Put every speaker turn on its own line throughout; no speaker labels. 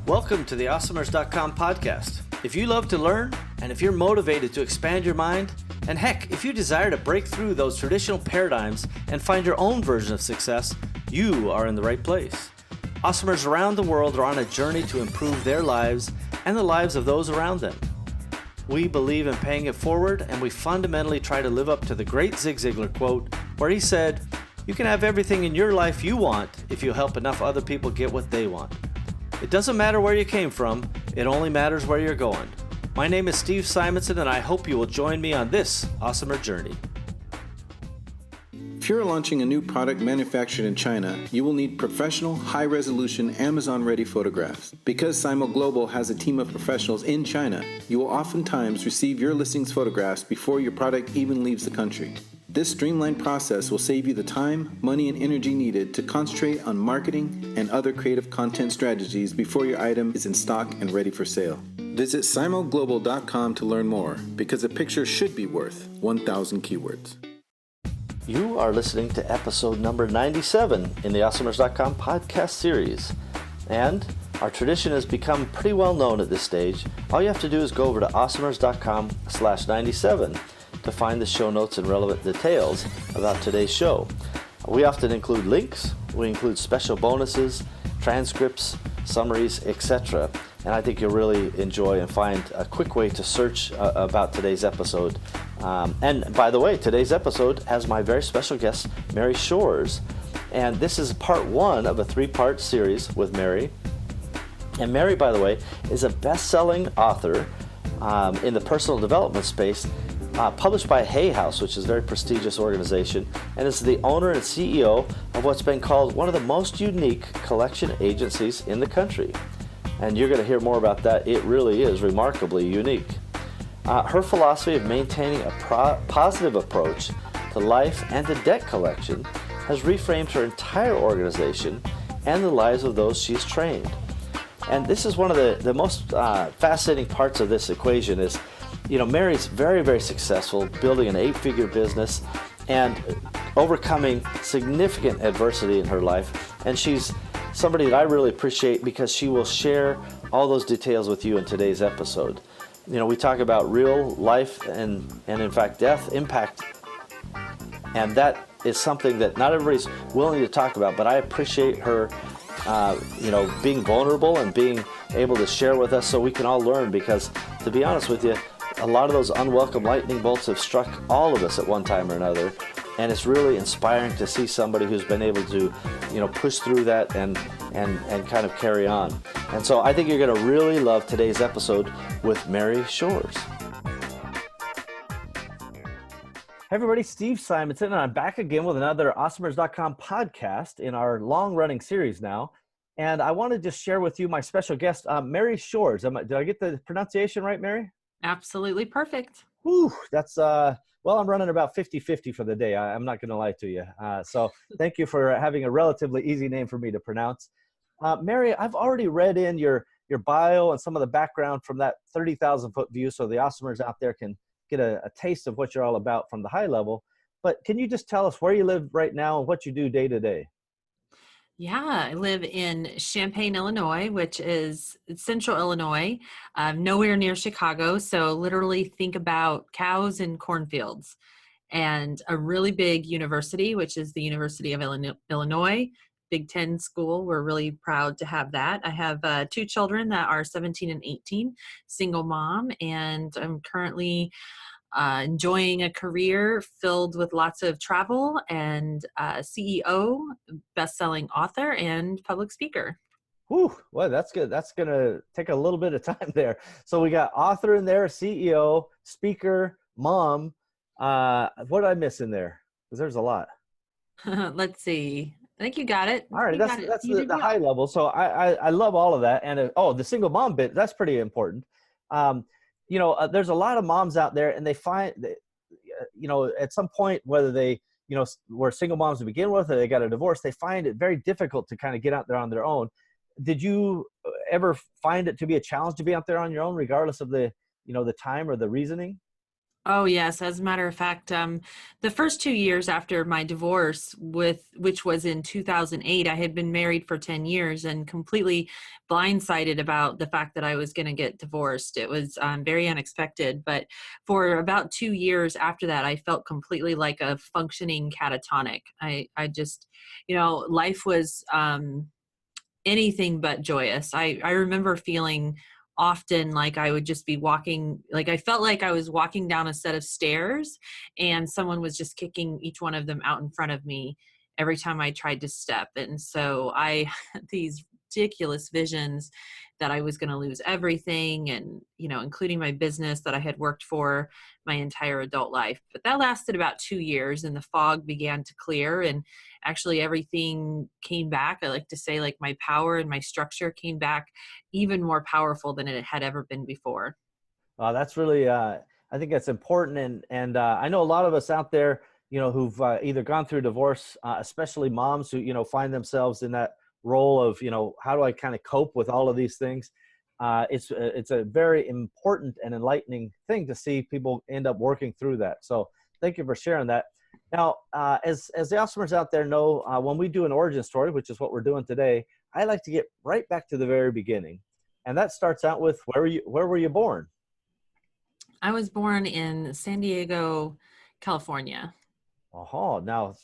Welcome to the Awesomers.com podcast. If you love to learn, and if you're motivated to expand your mind, and heck, if you desire to break through those traditional paradigms and find your own version of success, you are in the right place. Awesomers around the world are on a journey to improve their lives and the lives of those around them. We believe in paying it forward, and we fundamentally try to live up to the great Zig Ziglar quote, where he said, "You can have everything in your life you want if you help enough other people get what they want." It doesn't matter where you came from, it only matters where you're going. My name is Steve Simonson, and I hope you will join me on this awesomer journey.
If you're launching a new product manufactured in China, you will need professional, high-resolution, Amazon-ready photographs. Because Simo Global has a team of professionals in China, you will oftentimes receive your listings photographs before your product even leaves the country. This streamlined process will save you the time, money, and energy needed to concentrate on marketing and other creative content strategies before your item is in stock and ready for sale. Visit simoglobal.com to learn more, because a picture should be worth 1,000 keywords.
You are listening to episode number 97 in the Awesomers.com podcast series. And our tradition has become pretty well known at this stage. All you have to do is go over to awesomers.com/97 to find the show notes and relevant details about today's show. We often include links, we include special bonuses, transcripts, summaries, etc. And I think you'll really enjoy and find a quick way to search about today's episode. And by the way, today's episode has my very special guest, Mary Shores. And this is part one of a three-part series with Mary. And Mary, by the way, is a best-selling author in the personal development space, published by Hay House, which is a very prestigious organization, and is the owner and CEO of what's been called one of the most unique collection agencies in the country. And you're going to hear more about that. It really is remarkably unique. Her philosophy of maintaining a positive approach to life and to debt collection has reframed her entire organization and the lives of those she's trained. And this is one of the most fascinating parts of this equation is, Mary's very, very successful, building an 8-figure business and overcoming significant adversity in her life. And she's somebody that I really appreciate because she will share all those details with you in today's episode. We talk about real life and in fact death impact, and that is something that not everybody's willing to talk about, but I appreciate her being vulnerable and being able to share with us so we can all learn, because to be honest with you, a lot of those unwelcome lightning bolts have struck all of us at one time or another, and it's really inspiring to see somebody who's been able to push through that and kind of carry on. And so I think you're going to really love today's episode with Mary Shores. Hey everybody, Steve Simonson, and I'm back again with another Awesomers.com podcast in our long-running series now. And I want to just share with you my special guest, Mary Shores. Did I get the pronunciation right, Mary?
Absolutely perfect.
Whew, that's, I'm running about 50-50 for the day. I'm not going to lie to you. So thank you for having a relatively easy name for me to pronounce. Mary, I've already read in your bio and some of the background from that 30,000-foot view, so the Awesomers out there can get a taste of what you're all about from the high level. But can you just tell us where you live right now and what you do day to day?
Yeah, I live in Champaign, Illinois, which is central Illinois, nowhere near Chicago. So literally think about cows and cornfields, and a really big university, which is the University of Illinois, Big Ten school. We're really proud to have that. I have 2 children that are 17 and 18, single mom, and I'm currently enjoying a career filled with lots of travel, and CEO, best-selling author, and public speaker.
Whew, well, that's good. That's going to take a little bit of time there. So we got author in there, CEO, speaker, mom. What did I miss in there? Because there's a lot.
Let's see. I think you got it.
All right, that's the high level. So I love all of that. And the single mom bit, that's pretty important. There's a lot of moms out there, and they find that, at some point, whether they, were single moms to begin with or they got a divorce, they find it very difficult to kind of get out there on their own. Did you ever find it to be a challenge to be out there on your own, regardless of the time or the reasoning?
Oh, yes. As a matter of fact, the first 2 years after my divorce, which was in 2008, I had been married for 10 years and completely blindsided about the fact that I was going to get divorced. It was very unexpected. But for about 2 years after that, I felt completely like a functioning catatonic. I just, life was anything but joyous. I remember feeling often like I would just be walking, like I felt like I was walking down a set of stairs and someone was just kicking each one of them out in front of me every time I tried to step. And so I had these ridiculous visions that I was going to lose everything and, including my business that I had worked for my entire adult life. But that lasted about 2 years and the fog began to clear and actually everything came back. I like to say like my power and my structure came back even more powerful than it had ever been before.
That's really, I think that's important. And I know a lot of us out there, who've either gone through divorce, especially moms who, find themselves in that role of, how do I kind of cope with all of these things? It's a very important and enlightening thing to see people end up working through that. So thank you for sharing that. Now, as the customers out there know, when we do an origin story, which is what we're doing today, I like to get right back to the very beginning. And that starts out with where were you born?
I was born in San Diego, California.
Oh, now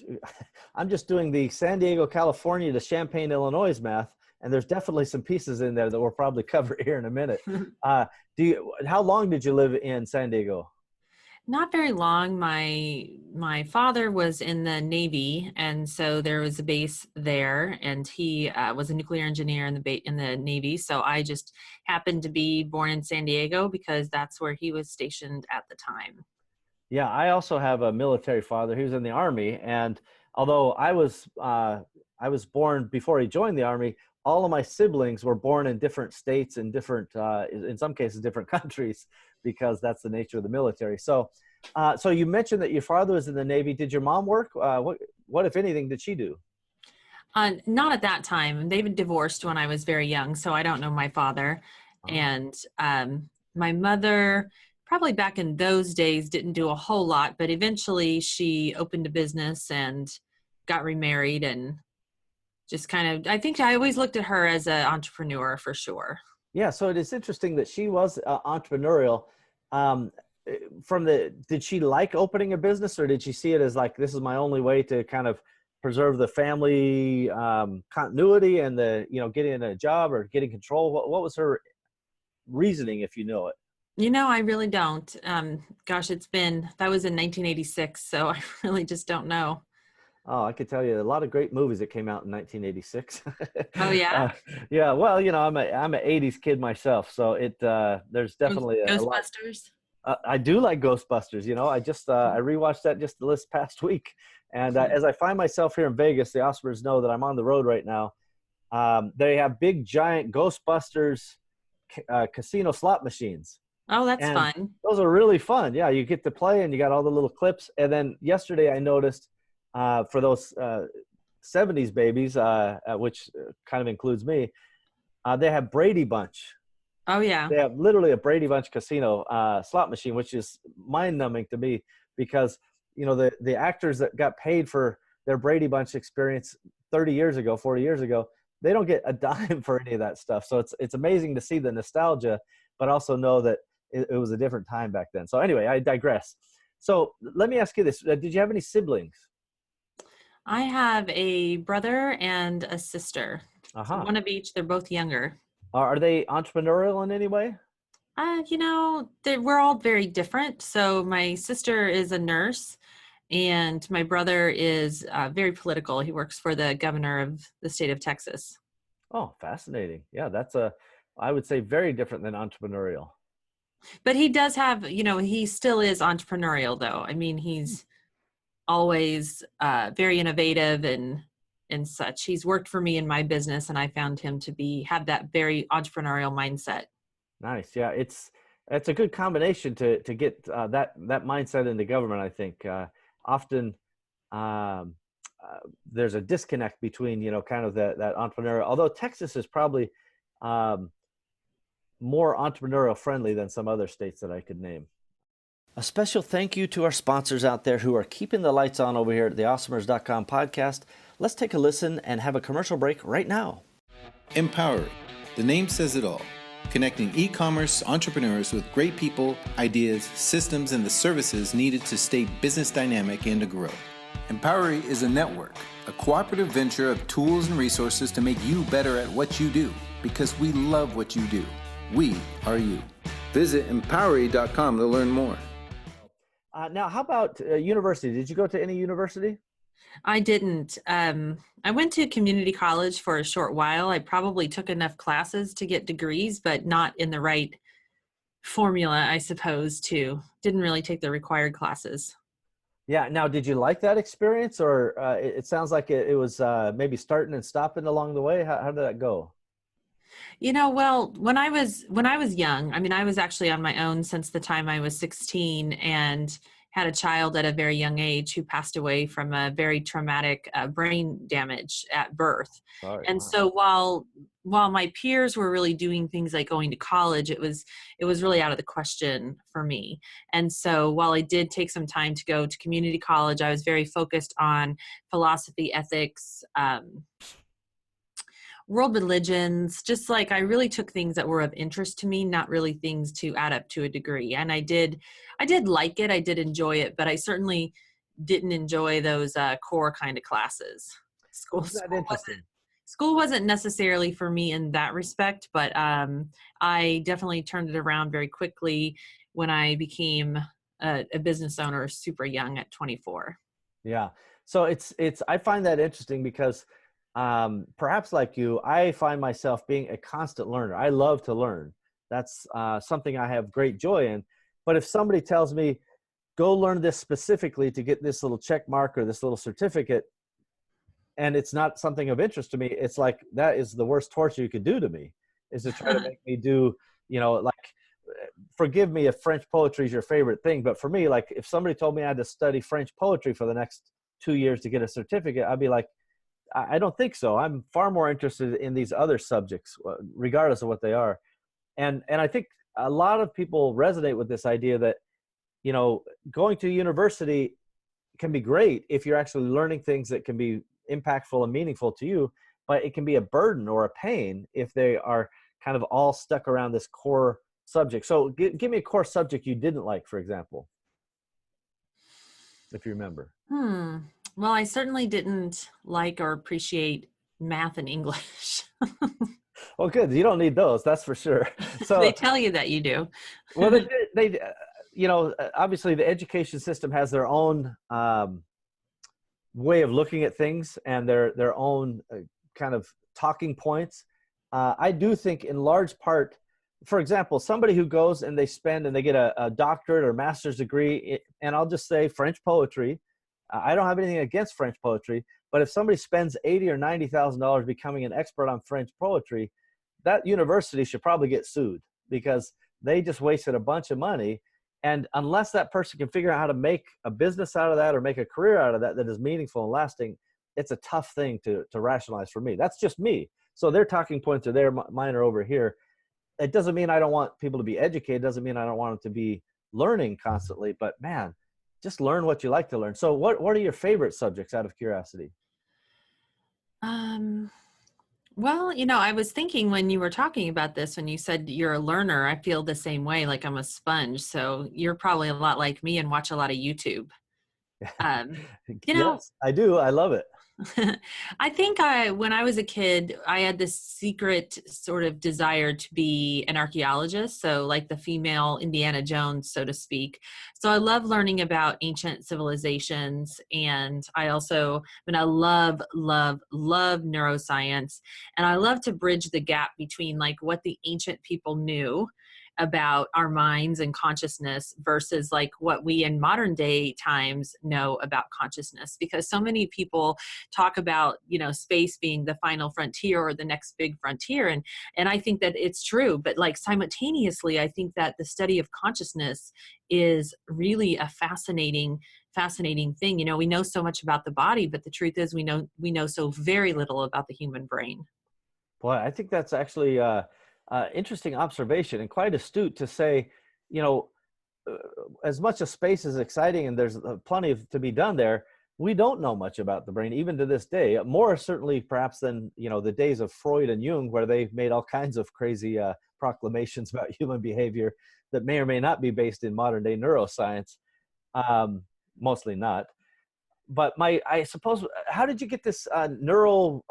I'm just doing the San Diego, California to Champaign, Illinois math, and there's definitely some pieces in there that we'll probably cover here in a minute. How long did you live in San Diego?
Not very long. My father was in the Navy, and so there was a base there, and he was a nuclear engineer in the Navy. So I just happened to be born in San Diego because that's where he was stationed at the time.
Yeah, I also have a military father. He was in the Army, and although I was born before he joined the Army, all of my siblings were born in different states and different, in some cases, different countries, because that's the nature of the military. So you mentioned that your father was in the Navy. Did your mom work? What if anything, did she do?
Not at that time. They were divorced when I was very young, so I don't know my father.
Oh.
And my mother, probably back in those days, didn't do a whole lot, but eventually she opened a business and got remarried and just kind of, I think I always looked at her as an entrepreneur for sure.
Yeah, so it is interesting that she was entrepreneurial. Um, did she like opening a business, or did she see it as like, this is my only way to kind of preserve the family continuity and getting a job or getting control? What was her reasoning, if you know it?
I really don't. Gosh, that was in 1986, so I really just don't know.
Oh, I could tell you a lot of great movies that came out in 1986.
Oh, yeah?
uh, yeah, well, I'm an 80s kid myself, so there's definitely a lot.
Ghostbusters?
I do like Ghostbusters. I rewatched that just this past week, and as I find myself here in Vegas, the Oscars know that I'm on the road right now. They have big, giant Ghostbusters casino slot machines,
Oh, that's
and
fun.
those are really fun. Yeah, you get to play, and you got all the little clips. And then yesterday, I noticed for those '70s babies, which kind of includes me, they have Brady Bunch.
Oh, yeah.
They have literally a Brady Bunch casino slot machine, which is mind-numbing to me because the actors that got paid for their Brady Bunch experience 30 years ago, 40 years ago, they don't get a dime for any of that stuff. So it's amazing to see the nostalgia, but also know that it was a different time back then. So anyway, I digress. So let me ask you this: did you have any siblings?
I have a brother and a sister. So
Uh-huh.
one of each. They're both younger.
Are they entrepreneurial in any way?
We're all very different. So my sister is a nurse, and my brother is very political. He works for the governor of the state of Texas.
Oh, fascinating. Yeah, I would say very different than entrepreneurial.
But he does have, he still is entrepreneurial, though. I mean, he's always very innovative and such. He's worked for me in my business, and I found him to have that very entrepreneurial mindset.
Nice. Yeah, it's a good combination to get that mindset into government. I think often um, there's a disconnect between kind of that entrepreneurial. Although Texas is probably um, more entrepreneurial friendly than some other states that I could name. A special thank you to our sponsors out there who are keeping the lights on over here at the Awesomers.com podcast. Let's take a listen and have a commercial break right now.
Empower. The name says it all. Connecting e-commerce entrepreneurs with great people, ideas, systems, and the services needed to stay business dynamic and to grow. Empowery is a network, a cooperative venture of tools and resources to make you better at what you do, because we love what you do. We are you. Visit empowery.com to learn more.
Now, how about university? Did you go to any university?
I didn't. I went to community college for a short while. I probably took enough classes to get degrees, but not in the right formula, I suppose, too. Didn't really take the required classes.
Yeah. Now, did you like that experience, or it sounds like it was maybe starting and stopping along the way? How did that go?
Well, when I was young, I mean, I was actually on my own since the time I was 16 and had a child at a very young age who passed away from a very traumatic brain damage at birth.
Sorry.
And
Wow.
so while my peers were really doing things like going to college, it was really out of the question for me. And so while I did take some time to go to community college, I was very focused on philosophy, ethics, world religions, just like I really took things that were of interest to me, not really things to add up to a degree. And I did like it. I did enjoy it, but I certainly didn't enjoy those core kind of classes.
Isn't that interesting?
School wasn't necessarily for me in that respect, but I definitely turned it around very quickly when I became a business owner super young at 24.
Yeah. So I find that interesting because perhaps like you, I find myself being a constant learner. I love to learn. That's something I have great joy in. But if somebody tells me, go learn this specifically to get this little check mark or this little certificate, and it's not something of interest to me, it's like, that is the worst torture you could do to me, is to try to make me do, like, forgive me if French poetry is your favorite thing, but for me, like, if somebody told me I had to study French poetry for the next 2 years to get a certificate, I'd be like, I don't think so. I'm far more interested in these other subjects, regardless of what they are. And I think a lot of people resonate with this idea that, going to university can be great if you're actually learning things that can be impactful and meaningful to you, but it can be a burden or a pain if they are kind of all stuck around this core subject. So give me a core subject you didn't like, for example, if you remember.
Well, I certainly didn't like or appreciate math and English.
Well, good. You don't need those, that's for sure. So
They tell you that you do.
well, they obviously the education system has their own way of looking at things and their own kind of talking points. I do think in large part, for example, somebody who goes and they get a doctorate or master's degree, and I'll just say French poetry. I don't have anything against French poetry, but if somebody spends $80,000 or $90,000 becoming an expert on French poetry, that university should probably get sued because they just wasted a bunch of money. And unless that person can figure out how to make a business out of that or make a career out of that that is meaningful and lasting, it's a tough thing to rationalize for me. That's just me. So their talking points are there, mine are over here. It doesn't mean I don't want people to be educated. It doesn't mean I don't want them to be learning constantly, but man, just learn what you like to learn. So what are your favorite subjects out of curiosity?
Well, I was thinking when you were talking about this, when you said you're a learner, I feel the same way, like I'm a sponge. So you're probably a lot like me and watch a lot of YouTube.
Yes, I do. I love it.
I think when I was a kid, I had this secret sort of desire to be an archaeologist. So like the female Indiana Jones, so to speak. So I love learning about ancient civilizations. And I love, love, love neuroscience. And I love to bridge the gap between like what the ancient people knew about our minds and consciousness versus like what we in modern day times know about consciousness, because so many people talk about space being the final frontier or the next big frontier, and I think that it's true, but like simultaneously I think that the study of consciousness is really a fascinating thing. We know so much about the body, but the truth is we know so very little about the human brain.
Boy, I think that's actually interesting observation and quite astute to say, as much as space is exciting and there's plenty to be done there, we don't know much about the brain, even to this day. More certainly, perhaps, than the days of Freud and Jung, where they made all kinds of crazy proclamations about human behavior that may or may not be based in modern day neuroscience. Mostly not. But I suppose, how did you get this neural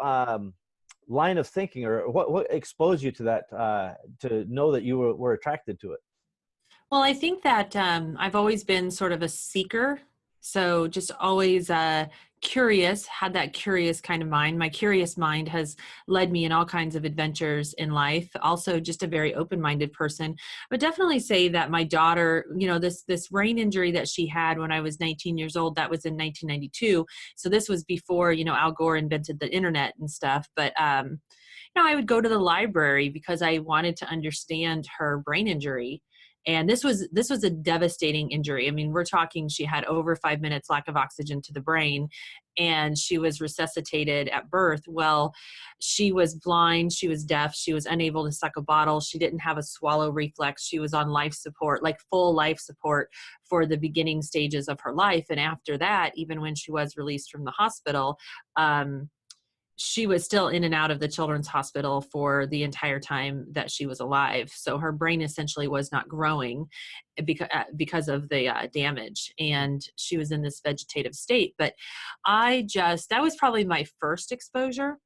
line of thinking, or what exposed you to that, to know that you were attracted to it?
Well, I think that I've always been sort of a seeker. So just always curious, had that curious kind of mind. My curious mind has led me in all kinds of adventures in life. Also just a very open-minded person. But definitely say that my daughter, this brain injury that she had when I was 19 years old, that was in 1992. So this was before, Al Gore invented the internet and stuff. But I would go to the library because I wanted to understand her brain injury. And this was a devastating injury. I mean, we're talking, she had over 5 minutes lack of oxygen to the brain, and she was resuscitated at birth. Well, she was blind, she was deaf, she was unable to suck a bottle, she didn't have a swallow reflex, she was on life support, like full life support for the beginning stages of her life. And after that, even when she was released from the hospital, she was still in and out of the children's hospital for the entire time that she was alive. So her brain essentially was not growing because of the damage, and she was in this vegetative state. But that was probably my first exposure.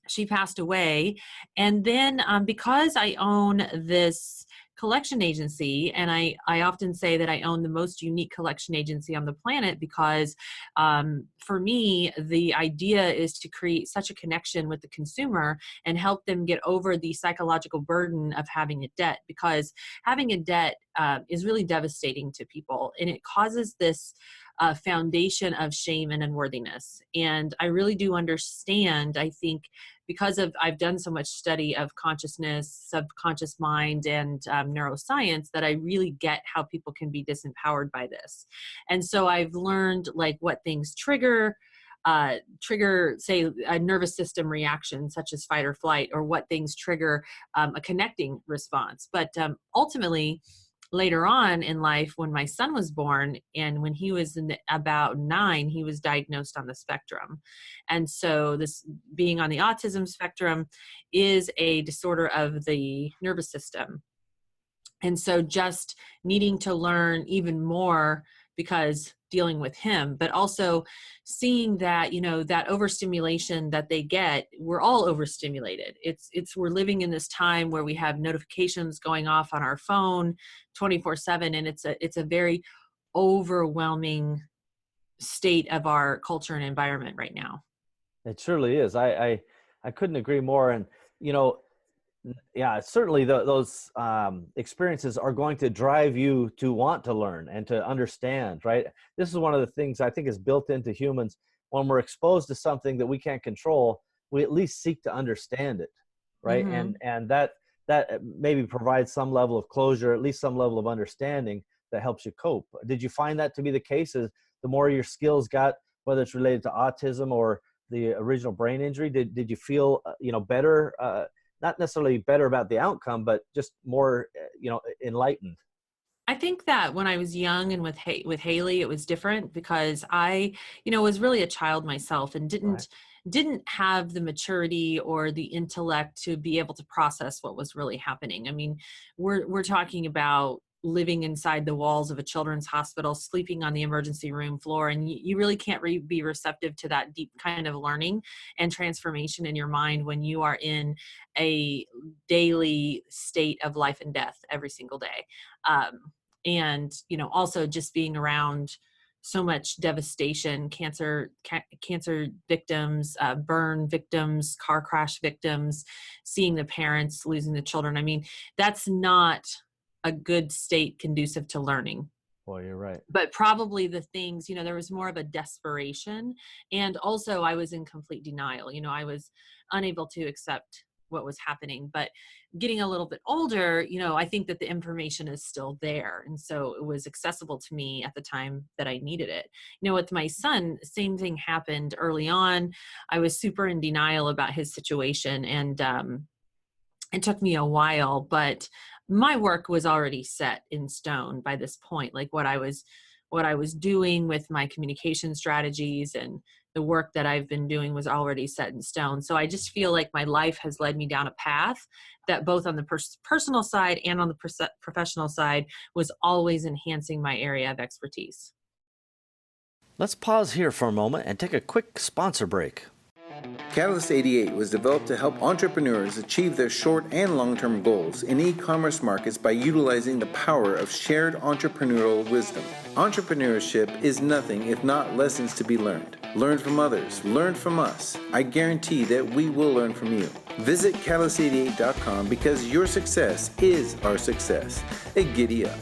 She passed away. And then because I own this collection agency, and I often say that I own the most unique collection agency on the planet, because for me, the idea is to create such a connection with the consumer and help them get over the psychological burden of having a debt, because having a debt is really devastating to people, and it causes this foundation of shame and unworthiness. And I really do understand, I think, because I've done so much study of consciousness, subconscious mind, and neuroscience, that I really get how people can be disempowered by this. And so I've learned like what things trigger, say, a nervous system reaction such as fight or flight, or what things trigger a connecting response. But ultimately, later on in life, when my son was born, and when he was about 9, he was diagnosed on the spectrum. And so this, being on the autism spectrum, is a disorder of the nervous system. And so just needing to learn even more, because dealing with him, but also seeing that, that overstimulation that they get, we're all overstimulated. We're living in this time where we have notifications going off on our phone 24/7. And it's a very overwhelming state of our culture and environment right now.
It surely is. I couldn't agree more. And, yeah, certainly those experiences are going to drive you to want to learn and to understand, right? This is one of the things I think is built into humans. When we're exposed to something that we can't control, we at least seek to understand it, right?
Mm-hmm.
And that maybe provides some level of closure, at least some level of understanding that helps you cope. Did you find that to be the case? As the more your skills got, whether it's related to autism or the original brain injury, did you feel better? Not necessarily better about the outcome, but just more, enlightened.
I think that when I was young and with Haley, it was different, because I, was really a child myself, and
Right.
didn't have the maturity or the intellect to be able to process what was really happening. I mean, we're talking about living inside the walls of a children's hospital, sleeping on the emergency room floor, and you really can't be receptive to that deep kind of learning and transformation in your mind when you are in a daily state of life and death every single day. And also just being around so much devastation, cancer victims, burn victims, car crash victims, seeing the parents losing the children. I mean, that's not a good state conducive to learning.
Boy, you're right.
But probably the things, there was more of a desperation. And also I was in complete denial. I was unable to accept what was happening. But getting a little bit older, I think that the information is still there. And so it was accessible to me at the time that I needed it. With my son, same thing happened early on. I was super in denial about his situation, and it took me a while, but my work was already set in stone by this point. Like what I was doing with my communication strategies and the work that I've been doing was already set in stone. So I just feel like my life has led me down a path that both on the personal side and on the professional side was always enhancing my area of expertise.
Let's pause here for a moment and take a quick sponsor break.
Catalyst 88 was developed to help entrepreneurs achieve their short and long-term goals in e-commerce markets by utilizing the power of shared entrepreneurial wisdom. Entrepreneurship is nothing if not lessons to be learned. Learn from others, learn from us. I guarantee that we will learn from you. Visit catalyst88.com because your success is our success. Hey, giddy up.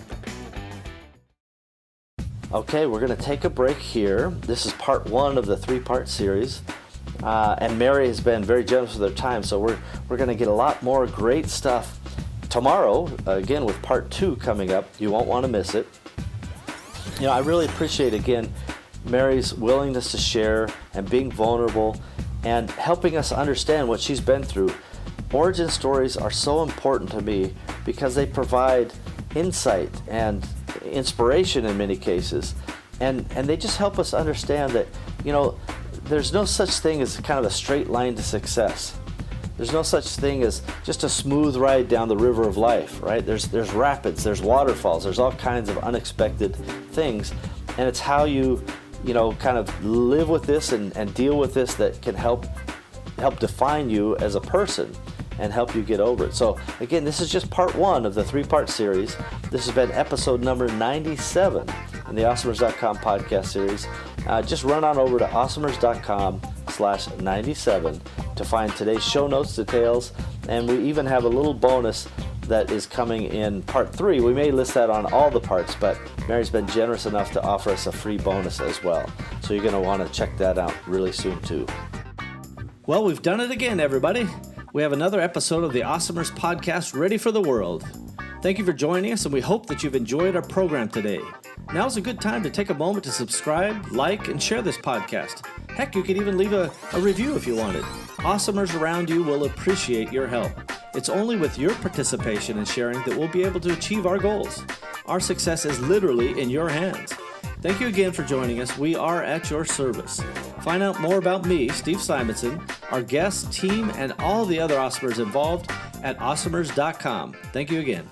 Okay, we're going to take a break here. This is part 1 of the 3-part series. And Mary has been very generous with her time, so we're going to get a lot more great stuff tomorrow, again with part 2 coming up. You won't want to miss it. I really appreciate, again, Mary's willingness to share and being vulnerable and helping us understand what she's been through. Origin stories are so important to me because they provide insight and inspiration in many cases, and they just help us understand that, there's no such thing as kind of a straight line to success. There's no such thing as just a smooth ride down the river of life, right? There's rapids, there's waterfalls, there's all kinds of unexpected things, and it's how you kind of live with this and deal with this that can help define you as a person and help you get over it. So again, this is just part 1 of the 3-part series. This has been episode number 97 in the Awesomers.com podcast series. Just run on over to Awesomers.com/97 to find today's show notes, details, and we even have a little bonus that is coming in part 3. We may list that on all the parts, but Mary's been generous enough to offer us a free bonus as well. So you're going to want to check that out really soon too. Well, we've done it again, everybody. We have another episode of the Awesomers podcast ready for the world. Thank you for joining us, and we hope that you've enjoyed our program today. Now's a good time to take a moment to subscribe, like, and share this podcast. Heck, you could even leave a review if you wanted. Awesomers around you will appreciate your help. It's only with your participation and sharing that we'll be able to achieve our goals. Our success is literally in your hands. Thank you again for joining us. We are at your service. Find out more about me, Steve Simonson, our guests, team, and all the other Awesomers involved at Awesomers.com. Thank you again.